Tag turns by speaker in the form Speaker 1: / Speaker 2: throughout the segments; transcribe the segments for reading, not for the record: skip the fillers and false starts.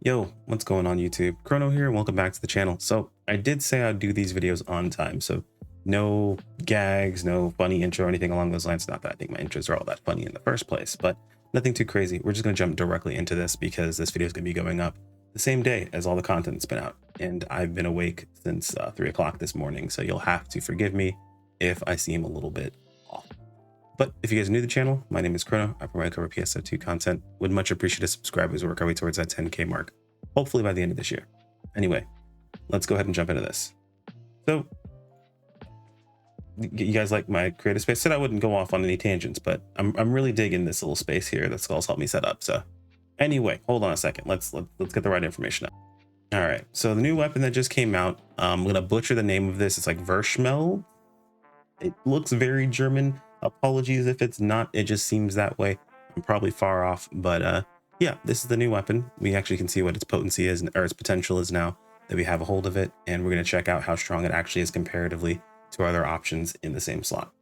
Speaker 1: Yo, what's going on YouTube? Chrono here and welcome back to the channel. So I did say I'd do these videos on time, so no gags, no funny intro or anything along those lines. Not that I think my intros are all that funny in the first place, but nothing too crazy. We're just going to jump directly into this because this video is going to be going up the same day as all the content's been out. And I've been awake since 3 o'clock this morning, so you'll have to forgive me if I seem a little bit off. But if you guys are new to the channel, my name is Chrono. I provide cover PSO2 content. Would much appreciate a subscribe as we work our way towards that 10K mark, hopefully by the end of this year. Anyway, let's go ahead and jump into this. So you guys like my creative space? Said I wouldn't go off on any tangents, but I'm really digging this little space here that Skull's helped me set up. So anyway, hold on a second. Let's get the right information out. All right, so the new weapon that just came out, I'm gonna butcher the name of this. It's like Verschmelz. It looks very German. Apologies if it's not, it just seems that way. I'm probably far off, but yeah, this is the new weapon. We actually can see what its potency is, or its potential is now that we have a hold of it, and we're going to check out how strong it actually is comparatively to other options in the same slot.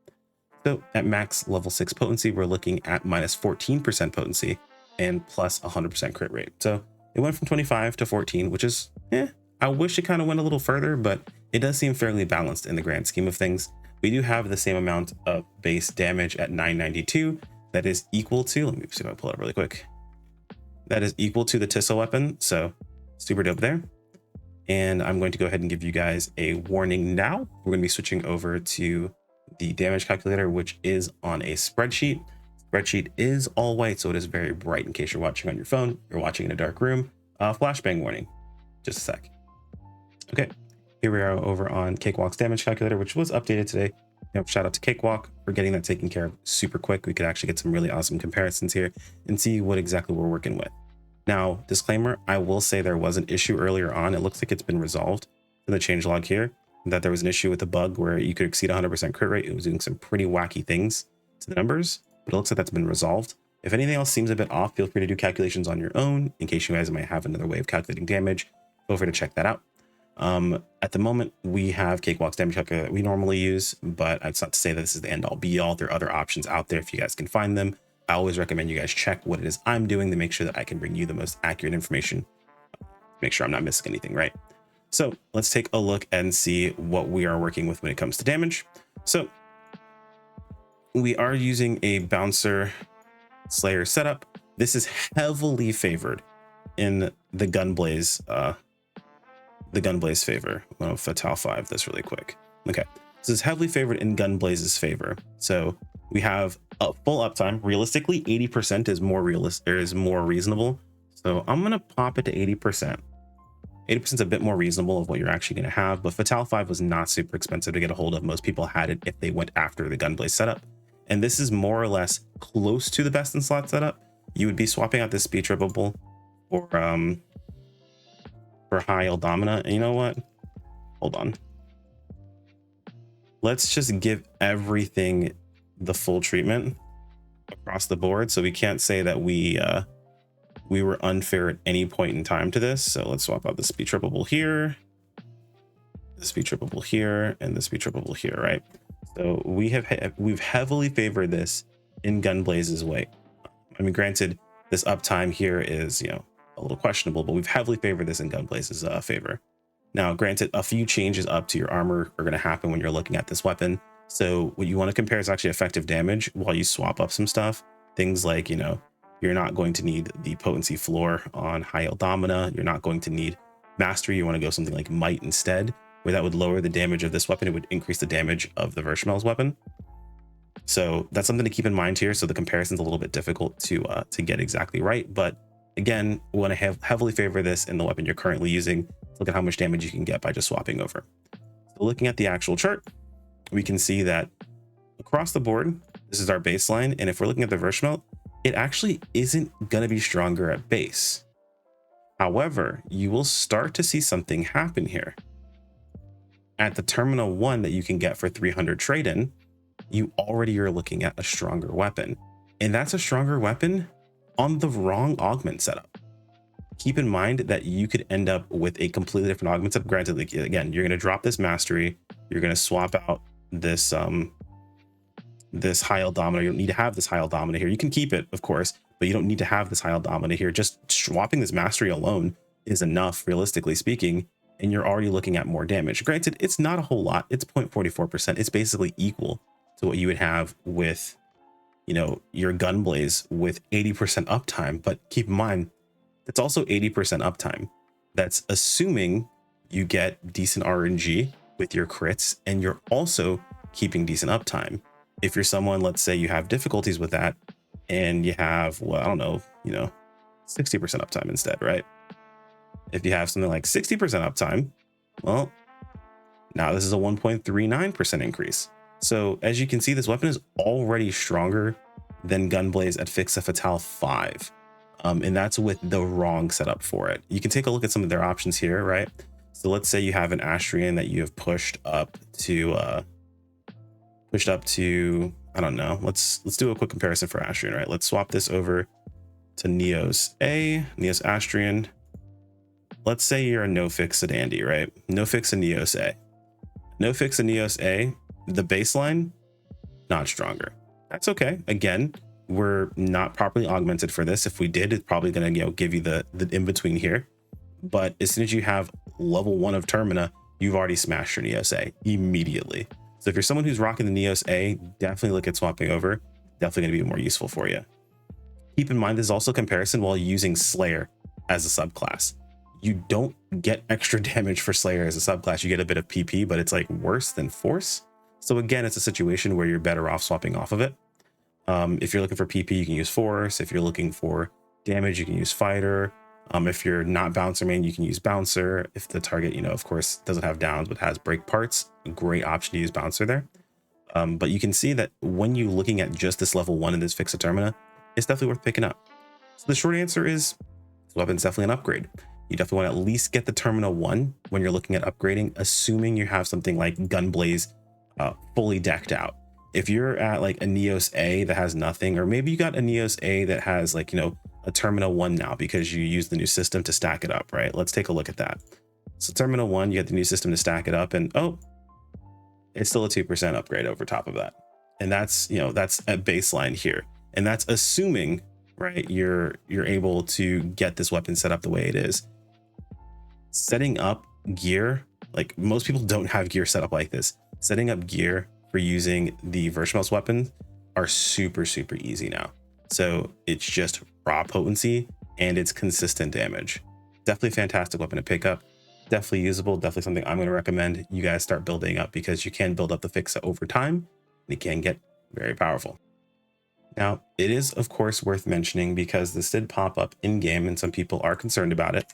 Speaker 1: So at max level 6 potency, we're looking at minus 14% potency and plus 100% crit rate. So it went from 25 to 14, which is, I wish it kind of went a little further, but it does seem fairly balanced in the grand scheme of things. We do have the same amount of base damage at 992. That is equal to, let me see if I pull it up really quick. That is equal to the Tissot weapon. So super dope there. And I'm going to go ahead and give you guys a warning now. We're going to be switching over to the damage calculator, which is on a spreadsheet. Spreadsheet is all white, so it is very bright in case you're watching on your phone, you're watching in a dark room. Flashbang warning, just a sec. Okay. Here we are over on Cakewalk's damage calculator, which was updated today. Shout out to Cakewalk for getting that taken care of super quick. We could actually get some really awesome comparisons here and see what exactly we're working with. Now, disclaimer, I will say there was an issue earlier on. It looks like it's been resolved in the changelog here, that there was an issue with a bug where you could exceed 100% crit rate. It was doing some pretty wacky things to the numbers, but it looks like that's been resolved. If anything else seems a bit off, feel free to do calculations on your own in case you guys might have another way of calculating damage. Feel free to check that out. At the moment, we have Cakewalk's damage calculator that we normally use, but it's not to say that this is the end all be all. There are other options out there if you guys can find them. I always recommend you guys check what it is I'm doing to make sure that I can bring you the most accurate information. Make sure I'm not missing anything, right? So let's take a look and see what we are working with when it comes to damage. So we are using a bouncer slayer setup. This is heavily favored in the Gunblaze favor. I'm going to Fatal 5 this really quick. Okay, this is heavily favored in Gunblaze's favor. So we have a full uptime. Realistically, 80% is more reasonable. So I'm going to pop it to 80%. 80% is a bit more reasonable of what you're actually going to have, but Fatal 5 was not super expensive to get a hold of. Most people had it if they went after the Gunblaze setup. And this is more or less close to the best in slot setup. You would be swapping out this speed trippable for high Eldamina. And you know what? Hold on. Let's just give everything the full treatment across the board. So we can't say that we were unfair at any point in time to this. So let's swap out the speed trippable here, the speed trippable here, and the speed trippable here, right? So we've heavily favored this in Gunblaze's way. I mean, granted, this uptime here is, a little questionable, but we've heavily favored this in Gunblaze's favor. Now, granted, a few changes up to your armor are going to happen when you're looking at this weapon. So what you want to compare is actually effective damage while you swap up some stuff. Things like, you're not going to need the potency floor on high Eldamina. You're not going to need mastery. You want to go something like might instead, where that would lower the damage of this weapon. It would increase the damage of the Verschmelz weapon. So that's something to keep in mind here. So the comparison's a little bit difficult to get exactly right. But again, we want to heavily favor this in the weapon you're currently using. Look at how much damage you can get by just swapping over. So looking at the actual chart, we can see that across the board, this is our baseline. And if we're looking at the Verschmelz, it actually isn't going to be stronger at base. However, you will start to see something happen here. At the Terminal 1 that you can get for 300 trade-in, you already are looking at a stronger weapon. And that's a stronger weapon on the wrong augment setup. Keep in mind that you could end up with a completely different augment setup. Granted, again, you're going to drop this mastery. You're going to swap out this this high Eldamina. You don't need to have this high Eldamina here. You can keep it, of course, but you don't need to have this high Eldamina here. Just swapping this mastery alone is enough, realistically speaking, and you're already looking at more damage. Granted, it's not a whole lot. It's 0.44%. It's basically equal to what you would have with, you know, your gun blaze with 80% uptime. But keep in mind, it's also 80% uptime. That's assuming you get decent RNG with your crits and you're also keeping decent uptime. If you're someone, let's say you have difficulties with that and you have, well, I don't know, you know, 60% uptime instead, right? If you have something like 60% uptime, well, now this is a 1.39% increase. So as you can see, this weapon is already stronger than Gunblaze at Fixa Fatale 5. And that's with the wrong setup for it. You can take a look at some of their options here, right? So let's say you have an Astrian that you have pushed up to, I don't know, let's do a quick comparison for Astrian, right? Let's swap this over to Neos A, Neos Astrian. Let's say you're a no fix at Andy, right? No fix and Neos A. No fix and Neos A, the baseline, not stronger. That's okay. Again, we're not properly augmented for this. If we did, it's probably gonna, you know, give you the in-between here. But as soon as you have level 1 of Termina, you've already smashed your Neos A immediately. So if you're someone who's rocking the Neos A, definitely look at swapping over. Definitely gonna be more useful for you. Keep in mind, this is also comparison while using Slayer as a subclass. You don't get extra damage for Slayer as a subclass. You get a bit of PP, but it's like worse than Force. So again, it's a situation where you're better off swapping off of it. If you're looking for PP, you can use Force. If you're looking for damage, you can use Fighter. If you're not Bouncer main, you can use Bouncer. If the target, you know, of course, doesn't have downs, but has break parts, a great option to use Bouncer there. But you can see that when you're looking at just this level 1 in this Fixa Termina, it's definitely worth picking up. So the short answer is this weapon's definitely an upgrade. You definitely want to at least get the Termina 1 when you're looking at upgrading, assuming you have something like Gunblaze fully decked out. If you're at like a Neos A that has nothing, or maybe you got a Neos A that has like, you know, a Termina 1 now because you use the new system to stack it up, right? Let's take a look at that. So Termina 1, you get the new system to stack it up, and oh, it's still a 2% upgrade over top of that. And that's, you know, that's a baseline here. And that's assuming, right, you're able to get this weapon set up the way it is. Setting up gear, like most people don't have gear set up like this. Setting up gear for using the Verschmelz weapons are super easy now. So it's just raw potency and it's consistent damage. Definitely a fantastic weapon to pick up. Definitely usable. Definitely something I'm going to recommend you guys start building up, because you can build up the Fixa over time and it can get very powerful. Now, it is of course worth mentioning, because this did pop up in game and some people are concerned about it.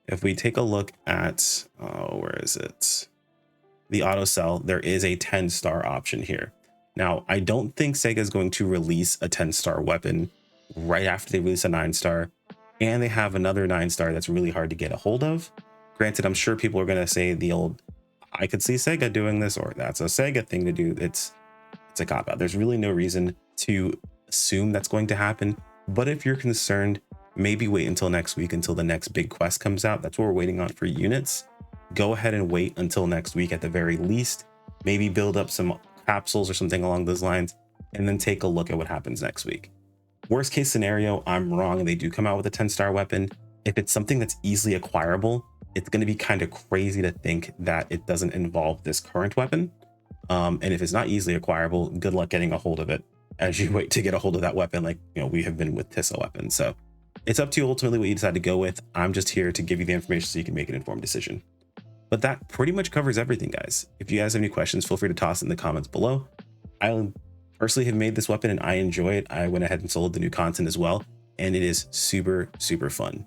Speaker 1: If we take a look at, where is it? The auto sell, there is a 10-star option here. Now, I don't think SEGA is going to release a 10-star weapon right after they release a 9-star, and they have another 9-star that's really hard to get a hold of. Granted, I'm sure people are going to say the old, I could see SEGA doing this, or that's a SEGA thing to do. It's a cop-out. There's really no reason to assume that's going to happen. But if you're concerned, maybe wait until next week, until the next big quest comes out. That's what we're waiting on for units. Go ahead and wait until next week at the very least. Maybe build up some capsules or something along those lines, and then take a look at what happens next week. Worst case scenario, I'm wrong and they do come out with a 10-star weapon. If it's something that's easily acquirable, it's going to be kind of crazy to think that it doesn't involve this current weapon. And if it's not easily acquirable, good luck getting a hold of it as you wait to get a hold of that weapon, like, you know, we have been with Tissa weapons. So it's up to you ultimately what you decide to go with. I'm just here to give you the information so you can make an informed decision. But that pretty much covers everything, guys. If you guys have any questions, feel free to toss it in the comments below. I personally have made this weapon and I enjoy it. I went ahead and sold the new content as well, and it is super fun.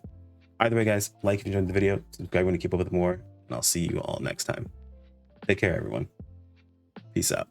Speaker 1: Either way, guys, like if you enjoyed the video, subscribe when to keep up with more, and I'll see you all next time. Take care, everyone. Peace out.